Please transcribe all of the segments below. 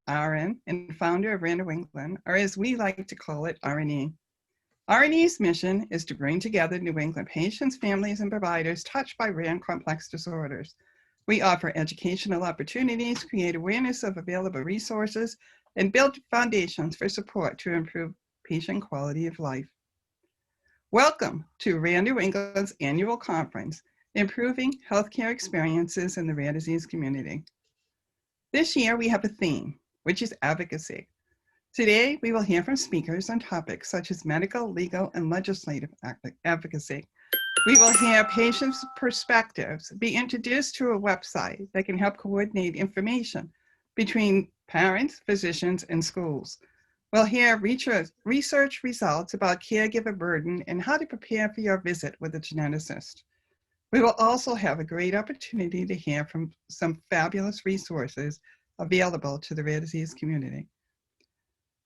RN, and founder of RAN New England, or as we like to call it, RNE. RNE's mission is to bring together New England patients, families, and providers touched by rare and complex disorders. We offer educational opportunities, create awareness of available resources, and build foundations for support to improve patient quality of life. Welcome to RAN New England's annual conference, Improving Healthcare Experiences in the Rare Disease Community. This year we have a theme, which is advocacy. Today we will hear from speakers on topics such as medical, legal, and legislative advocacy. We will hear patients' perspectives, be introduced to a website that can help coordinate information between parents, physicians, and schools. We'll hear research results about caregiver burden and how to prepare for your visit with a geneticist. We will also have a great opportunity to hear from some fabulous resources available to the rare disease community.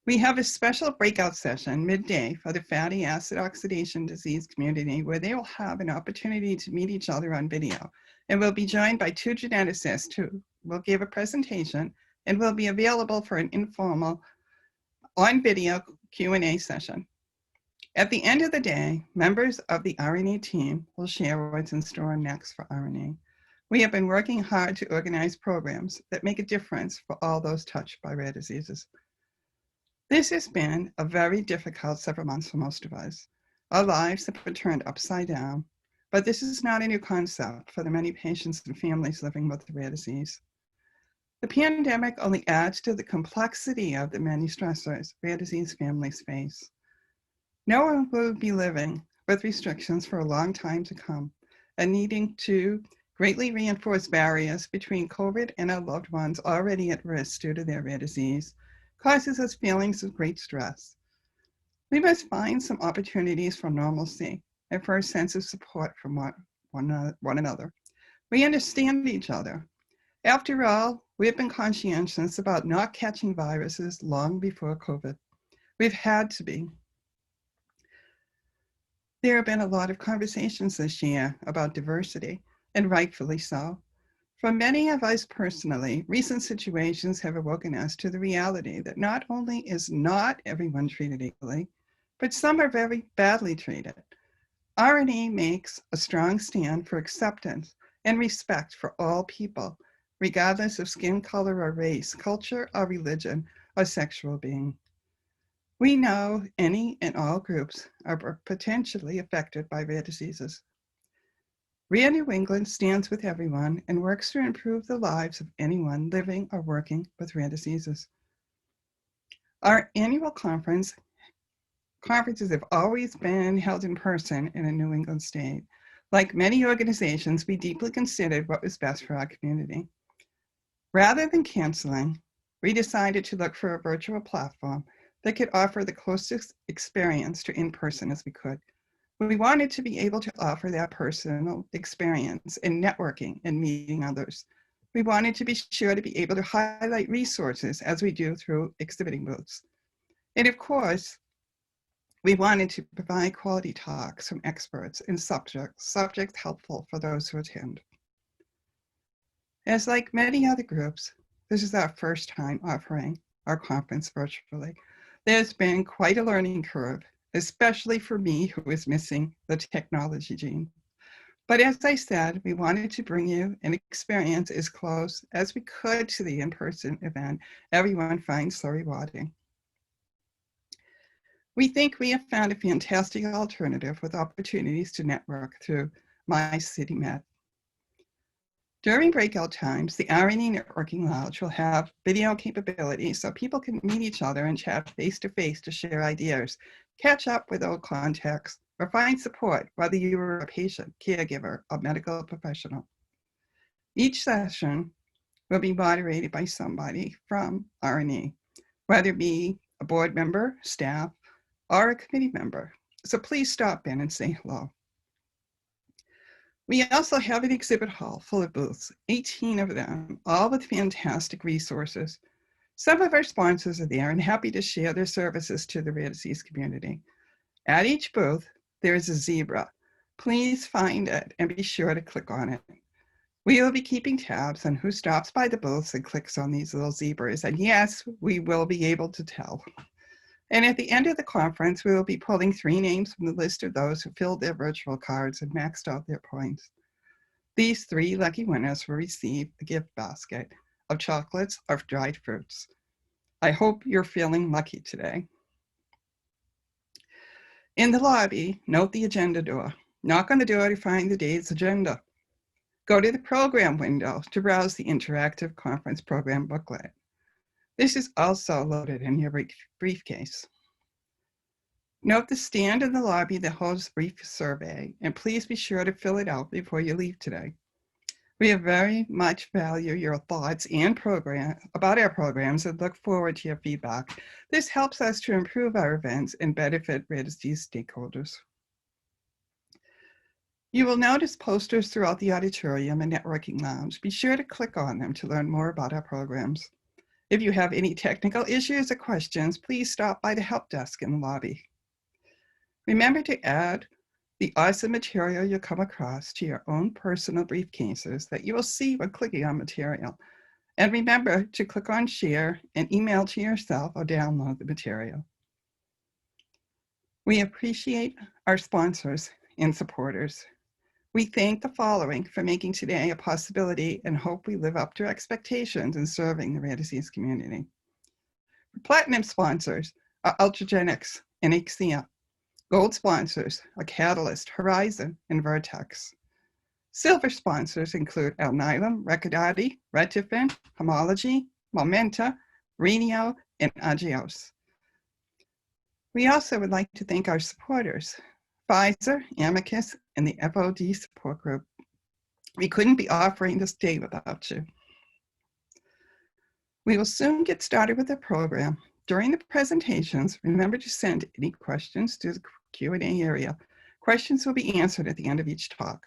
We have a special breakout session midday for the fatty acid oxidation disease community where they will have an opportunity to meet each other on video. And we'll be joined by two geneticists who will give a presentation and will be available for an informal on-video Q&A session. At the end of the day, members of the RNE team will share what's in store next for RNE. We have been working hard to organize programs that make a difference for all those touched by rare diseases. This has been a very difficult several months for most of us. Our lives have been turned upside down, but this is not a new concept for the many patients and families living with the rare disease. The pandemic only adds to the complexity of the many stressors rare disease families face. No one will be living with restrictions for a long time to come and needing to greatly reinforce barriers between COVID and our loved ones already at risk due to their rare disease causes us feelings of great stress. We must find some opportunities for normalcy and for a sense of support from one another. We understand each other. After all, we have been conscientious about not catching viruses long before COVID. We've had to be. There have been a lot of conversations this year about diversity, and rightfully so. For many of us personally, recent situations have awoken us to the reality that not only is not everyone treated equally, but some are very badly treated. RNE makes a strong stand for acceptance and respect for all people, regardless of skin color or race, culture or religion, or sexual being. We know any and all groups are potentially affected by rare diseases. RAN New England stands with everyone and works to improve the lives of anyone living or working with rare diseases. Our annual conferences have always been held in person in a New England state. Like many organizations, we deeply considered what was best for our community. Rather than canceling, we decided to look for a virtual platform that could offer the closest experience to in-person as we could. We wanted to be able to offer that personal experience in networking and meeting others. We wanted to be sure to be able to highlight resources as we do through exhibiting booths. And of course, we wanted to provide quality talks from experts in subjects helpful for those who attend. As like many other groups, this is our first time offering our conference virtually. There's been quite a learning curve, especially for me who is missing the technology gene. But as I said, we wanted to bring you an experience as close as we could to the in-person event everyone finds so rewarding. We think we have found a fantastic alternative with opportunities to network through My City Med. During breakout times, the RNE Networking Lounge will have video capabilities so people can meet each other and chat face-to-face to share ideas, catch up with old contacts, or find support whether you are a patient, caregiver, or medical professional. Each session will be moderated by somebody from RNE, whether it be a board member, staff, or a committee member. So please stop in and say hello. We also have an exhibit hall full of booths, 18 of them, all with fantastic resources. Some of our sponsors are there and happy to share their services to the rare disease community. At each booth, there is a zebra. Please find it and be sure to click on it. We will be keeping tabs on who stops by the booths and clicks on these little zebras. And yes, we will be able to tell. And at the end of the conference, we will be pulling 3 names from the list of those who filled their virtual cards and maxed out their points. These 3 lucky winners will receive a gift basket of chocolates or dried fruits. I hope you're feeling lucky today. In the lobby, note the agenda door. Knock on the door to find the day's agenda. Go to the program window to browse the interactive conference program booklet. This is also loaded in your briefcase. Note the stand in the lobby that holds a brief survey, and please be sure to fill it out before you leave today. We very much value your thoughts and about our programs and look forward to your feedback. This helps us to improve our events and benefit rare disease stakeholders. You will notice posters throughout the auditorium and networking lounge. Be sure to click on them to learn more about our programs. If you have any technical issues or questions, please stop by the help desk in the lobby. Remember to add the awesome material you'll come across to your own personal briefcases that you will see when clicking on material. And remember to click on share and email to yourself or download the material. We appreciate our sponsors and supporters. We thank the following for making today a possibility and hope we live up to expectations in serving the rare disease community. Platinum sponsors are Ultragenyx and Ixia. Gold sponsors are Catalyst, Horizon, and Vertex. Silver sponsors include Alnylam, Recordati, Retifin, Homology, Momenta, Renio, and Agios. We also would like to thank our supporters, Pfizer, Amicus, and the FOD support group. We couldn't be offering this day without you. We will soon get started with the program. During the presentations, remember to send any questions to the Q&A area. Questions will be answered at the end of each talk.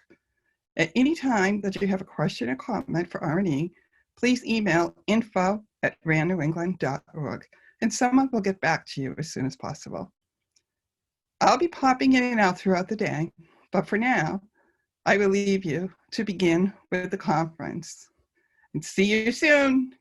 At any time that you have a question or comment for RNE, please email info@rannewengland.org, and someone will get back to you as soon as possible. I'll be popping in and out throughout the day, but for now, I will leave you to begin with the conference. And see you soon.